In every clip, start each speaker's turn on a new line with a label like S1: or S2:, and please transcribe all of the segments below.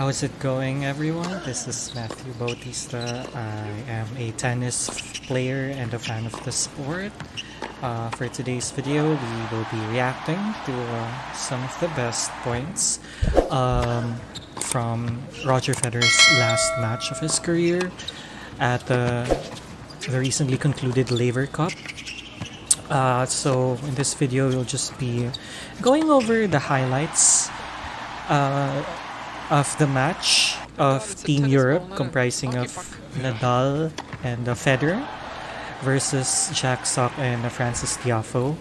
S1: How's it going, everyone? This is Matthew Bautista. I am a tennis player and a fan of the sport. For today's video, we will be reacting to some of the best points from Roger Federer's last match of his career at the recently concluded Laver Cup. So in this video, we'll just be going over the highlights of the match of Team Europe, comprising of Nadal and Federer versus Jack Sock and Francis Tiafoe.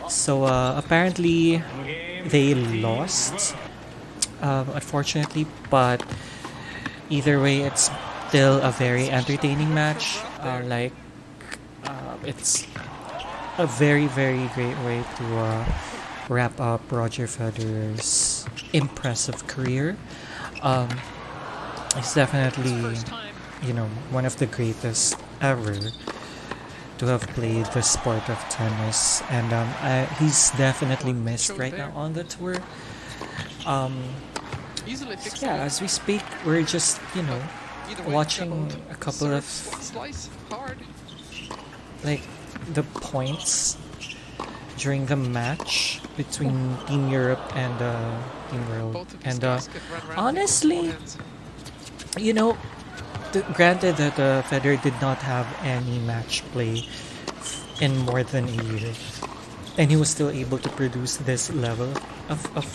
S1: So apparently they lost, unfortunately, but either way, it's still a very entertaining match. It's a very, very great way to wrap up Roger Federer's impressive career. He's definitely, one of the greatest ever to have played the sport of tennis, and he's definitely missed right now on the tour. Yeah, as we speak, we're just, watching a couple of the points during the match between Team Europe and Team World. And honestly, granted that Federer did not have any match play in more than a year, and he was still able to produce this level of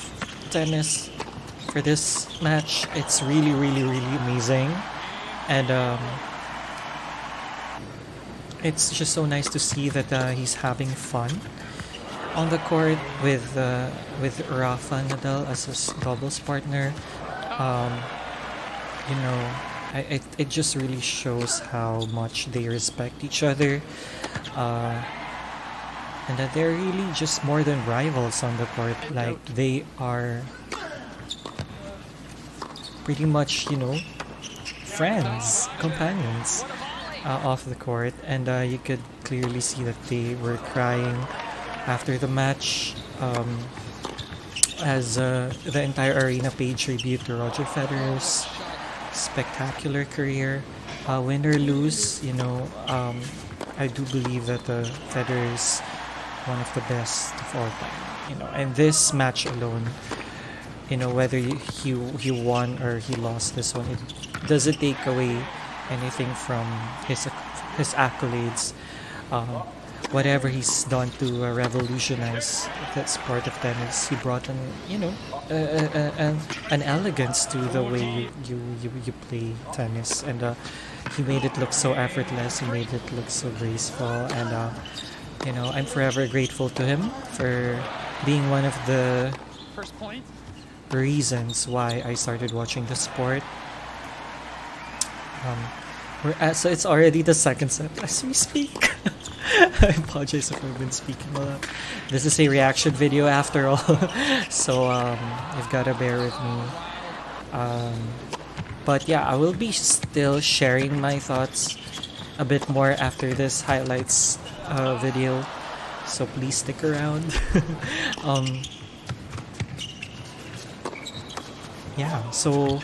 S1: tennis for this match. It's really, really, really amazing. And it's just so nice to see that he's having fun on the court with Rafa Nadal as his doubles partner. It just really shows how much they respect each other, and that they're really just more than rivals on the court. Like, they are pretty much, friends, companions off the court. And you could clearly see that they were crying after the match, as the entire arena paid tribute to Roger Federer's spectacular career. Win or lose, I do believe that Federer is one of the best of all time. And this match alone, whether he won or he lost this one, it doesn't take away anything from his accolades. Whatever he's done to revolutionize that sport of tennis, he brought an elegance to the way you play tennis, and he made it look so effortless. He made it look so graceful, and I'm forever grateful to him for being one of the reasons why I started watching the sport. So it's already the second set as we speak. I apologize if I've been speaking a lot. This is a reaction video after all, so you've gotta bear with me. But yeah, I will be still sharing my thoughts a bit more after this highlights video, so please stick around. Yeah, so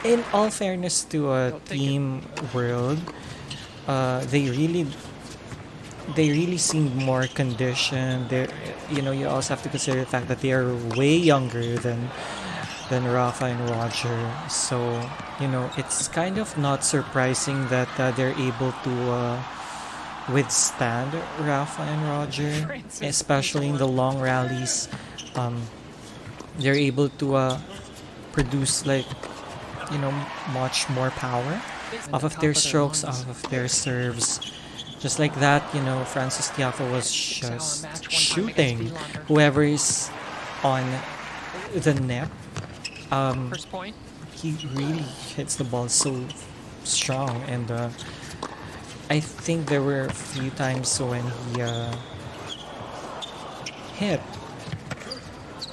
S1: in all fairness to Team World, they really seem more conditioned. You also have to consider the fact that they are way younger than Rafa and Roger. So it's kind of not surprising that they're able to withstand Rafa and Roger, especially in the long rallies. They're able to produce much more power off of their strokes, off of their serves. Just like that, Francis Tiafoe was just shooting whoever is on the net. He really hits the ball so strong, and I think there were a few times when he hit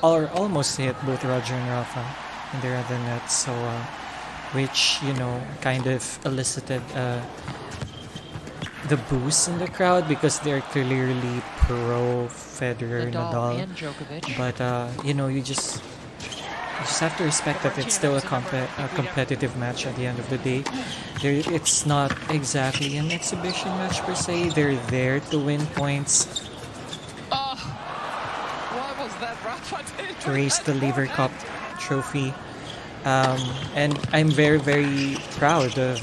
S1: or almost hit both Roger and Rafa in their other net. So which kind of elicited the boost in the crowd, because they're clearly pro Federer, Nadal.
S2: And Djokovic.
S1: But you just You just have to respect that it's still a competitive match at the end of the day. It's not exactly an exhibition match per se. They're there to win points,
S2: Oh, why was that Rafa did?
S1: to raise the Laver Cup trophy. And I'm very, very proud of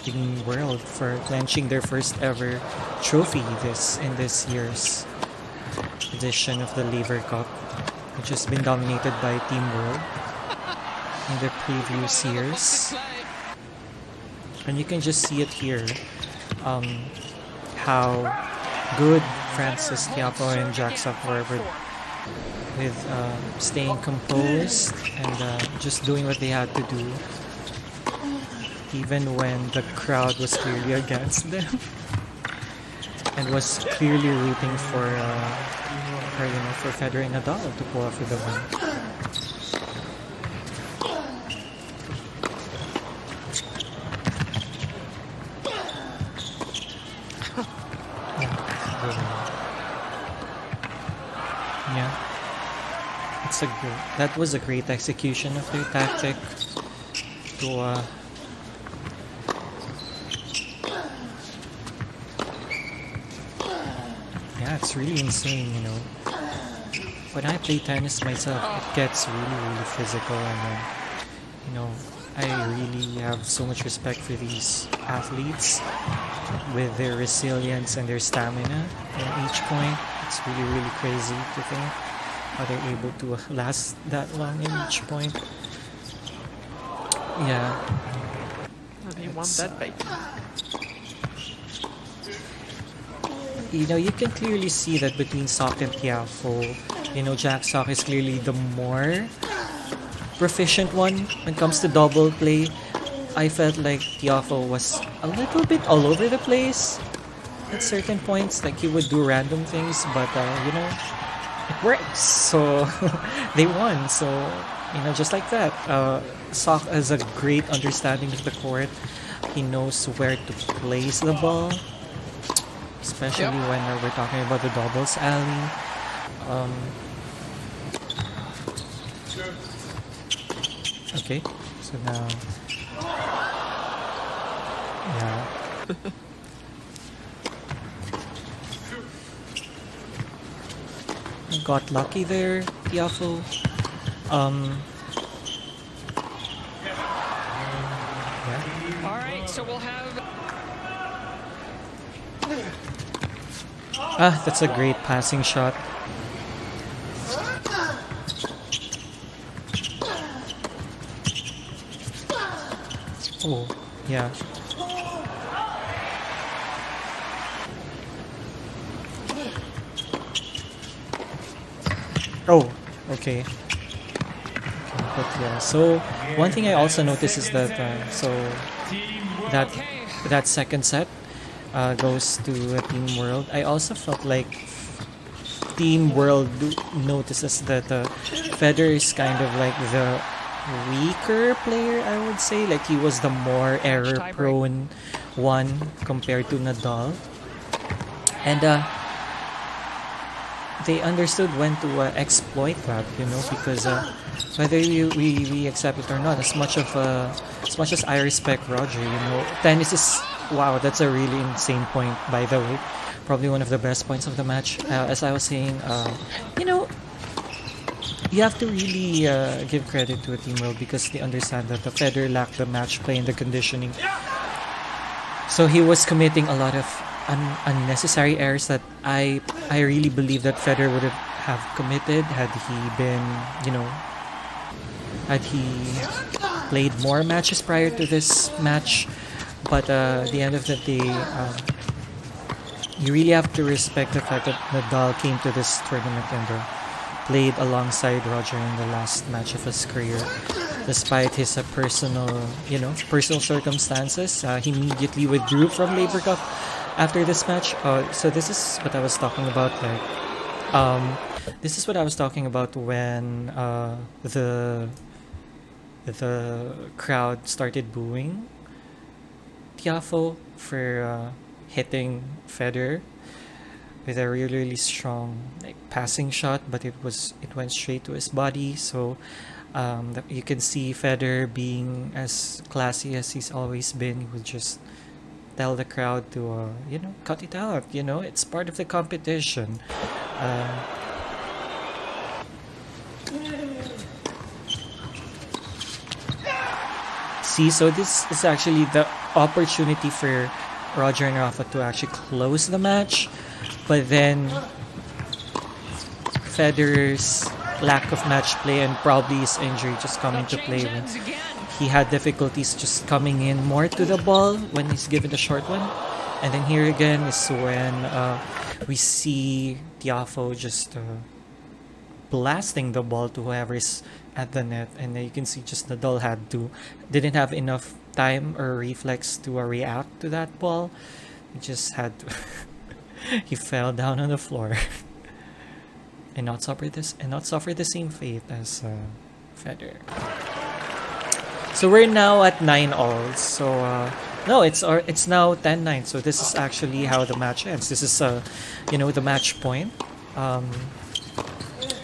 S1: Team World for clenching their first ever trophy in this year's edition of the Laver Cup, which has been dominated by Team World in the previous years. And you can just see it here, how good Francis Tiafoe and Jack Sock were with staying composed and just doing what they had to do, even when the crowd was clearly against them and was clearly rooting for Federer and Nadal to pull off with the win. Yeah, that was a great execution of their tactic to yeah, it's really insane, you know. When I play tennis myself, it gets really, really physical, and you know, I really have so much respect for these athletes with their resilience and their stamina in each point. It's really, really crazy to think how they're able to last that long in each point. Yeah.
S2: And he won that baby.
S1: You know, you can clearly see that between Sock and Tiafoe, you know, Jack Sock is clearly the more proficient one when it comes to double play. I felt like Tiafoe was a little bit all over the place at certain points. Like, he would do random things, but you know, it works. So they won. So, you know, just like that, Sock has a great understanding of the court. He knows where to place the ball, especially when we're talking about the doubles alley. Okay, so now, yeah. Got lucky there, Tiafoe. Yeah.
S2: All right, so we'll have.
S1: Ah, that's a great passing shot. Oh, yeah. Oh, okay. But yeah, so one thing I also noticed is that that that second set goes to Team World. I also felt like Team World notices that Federer is kind of like the weaker player, I would say. Like, he was the more error-prone one compared to Nadal. And they understood when to exploit that, you know, because whether we accept it or not, as much as I respect Roger, you know, tennis is, wow, that's a really insane point, by the way. Probably one of the best points of the match. As I was saying, you know, you have to really give credit to a Team World because they understand that the Federer lacked the match play and the conditioning. So he was committing a lot of unnecessary errors that I really believe that Federer would have committed had he been, you know, had he played more matches prior to this match. But at the end of the day, you really have to respect the fact that Nadal came to this tournament and played alongside Roger in the last match of his career. Despite his personal circumstances, he immediately withdrew from Laver Cup after this match. So this is what I was talking about. Like, this is what I was talking about when the crowd started booing Tiafoe for hitting Federer with a really, really strong, like, passing shot, but it went straight to his body. So You can see Federer being as classy as he's always been. He would just tell the crowd to, cut it out. It's part of the competition. Uh, See, so this is actually the opportunity for Roger and Rafa to actually close the match, but then Federer's lack of match play and probably his injury just come into play when he had difficulties just coming in more to the ball when he's given the short one. And then here again is when we see Tiafoe just blasting the ball to whoever's at the net, and then you can see just Nadal didn't have enough time or reflex to react to that ball. He just had to he fell down on the floor and not suffer the same fate as Federer. So we're now at 9-all. So no, it's now 10-9. So this is actually how the match ends. This is the match point.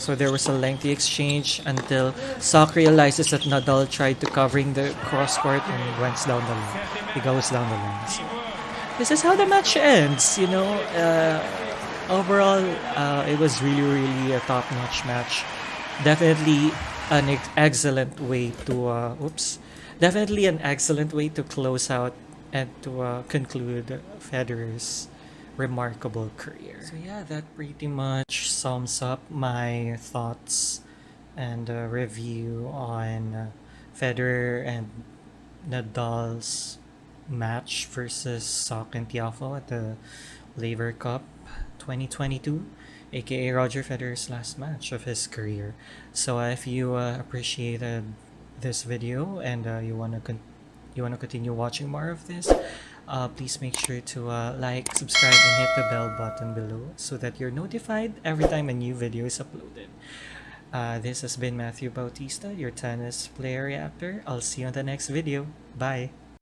S1: So there was a lengthy exchange until Sock realizes that Nadal tried to covering the cross court and went down the line. He goes down the line. So this is how the match ends. Overall, it was really, really a top-notch match. Definitely an excellent way to definitely an excellent way to close out and to conclude Federer's remarkable career. So yeah, that pretty much sums up my thoughts and review on Federer and Nadal's match versus Sock and Tiafoe at the Laver Cup 2022, aka Roger Federer's last match of his career. So if you appreciated this video and you wanna continue watching more of this, please make sure to like, subscribe, and hit the bell button below so that you're notified every time a new video is uploaded. This has been Matthew Bautista, your tennis player reactor. I'll see you on the next video. Bye!